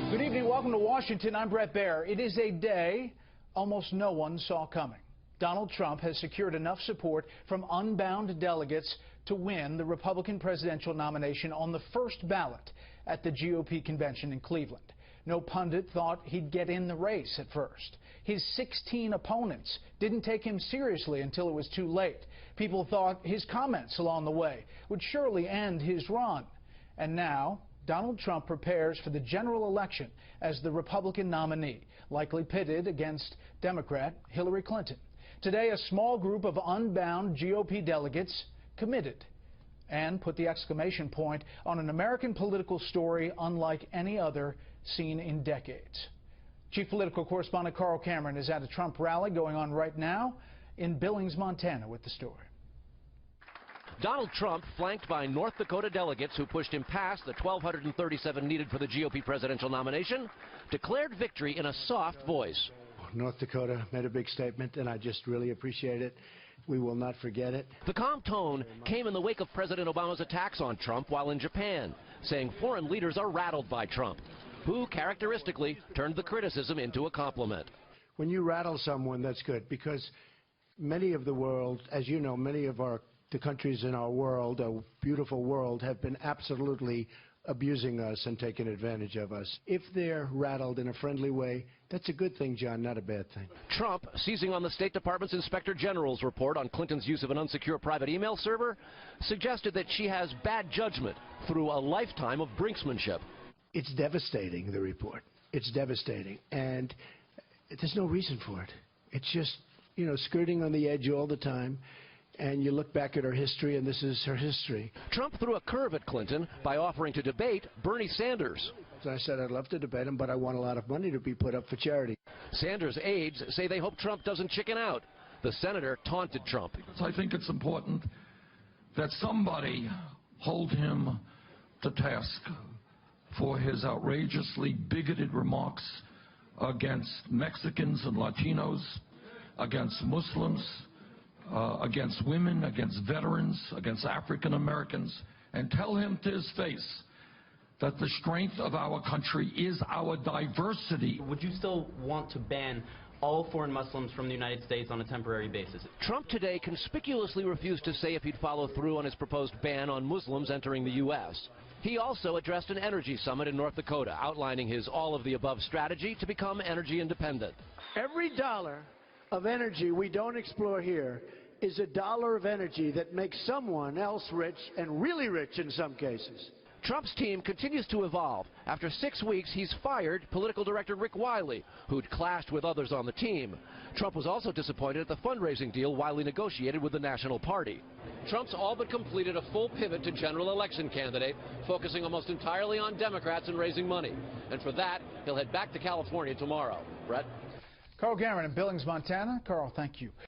Good evening. Welcome to Washington. I'm Brett Baer. It is a day almost no one saw coming. Donald Trump has secured enough support from unbound delegates to win the Republican presidential nomination on the first ballot at the GOP convention in Cleveland. No pundit thought he'd get in the race at first. His 16 opponents didn't take him seriously until it was too late. People thought his comments along the way would surely end his run. And now Donald Trump prepares for the general election as the Republican nominee, likely pitted against Democrat Hillary Clinton. Today, a small group of unbound GOP delegates committed and put the exclamation point on an American political story unlike any other seen in decades. Chief political correspondent Carl Cameron is at a Trump rally going on right now in Billings, Montana, with the story. Donald Trump, flanked by North Dakota delegates who pushed him past the 1,237 needed for the GOP presidential nomination, declared victory in a soft voice. North Dakota made a big statement, and I just really appreciate it. We will not forget it. The calm tone came in the wake of President Obama's attacks on Trump while in Japan, saying foreign leaders are rattled by Trump, who characteristically turned the criticism into a compliment. When you rattle someone, that's good, because many of the world, as you know, many of the countries in our world, a beautiful world, have been absolutely abusing us and taking advantage of us. If they're rattled in a friendly way, that's a good thing, John, not a bad thing. Trump, seizing on the State Department's Inspector General's report on Clinton's use of an unsecure private email server, suggested that she has bad judgment through a lifetime of brinksmanship. It's devastating, the report. It's devastating, and there's no reason for it. It's just, skirting on the edge all the time. And you look back at her history, and this is her history. Trump threw a curve at Clinton by offering to debate Bernie Sanders. So I said I'd love to debate him, but I want a lot of money to be put up for charity. Sanders' aides say they hope Trump doesn't chicken out. The senator taunted Trump. I think it's important that somebody hold him to task for his outrageously bigoted remarks against Mexicans and Latinos, against Muslims, against women, against veterans, against African Americans, and tell him to his face that the strength of our country is our diversity. Would you still want to ban all foreign Muslims from the United States on a temporary basis? Trump today conspicuously refused to say if he'd follow through on his proposed ban on Muslims entering the U.S. He also addressed an energy summit in North Dakota, outlining his all-of-the-above strategy to become energy independent. Every dollar of energy we don't explore here is a dollar of energy that makes someone else rich, and really rich in some cases. Trump's team continues to evolve. After 6 weeks, he's fired political director Rick Wiley, who'd clashed with others on the team. Trump was also disappointed at the fundraising deal Wiley negotiated with the National Party. Trump's all but completed a full pivot to general election candidate, focusing almost entirely on Democrats and raising money. And for that, he'll head back to California tomorrow. Brett? Carl Cameron in Billings, Montana. Carl, thank you.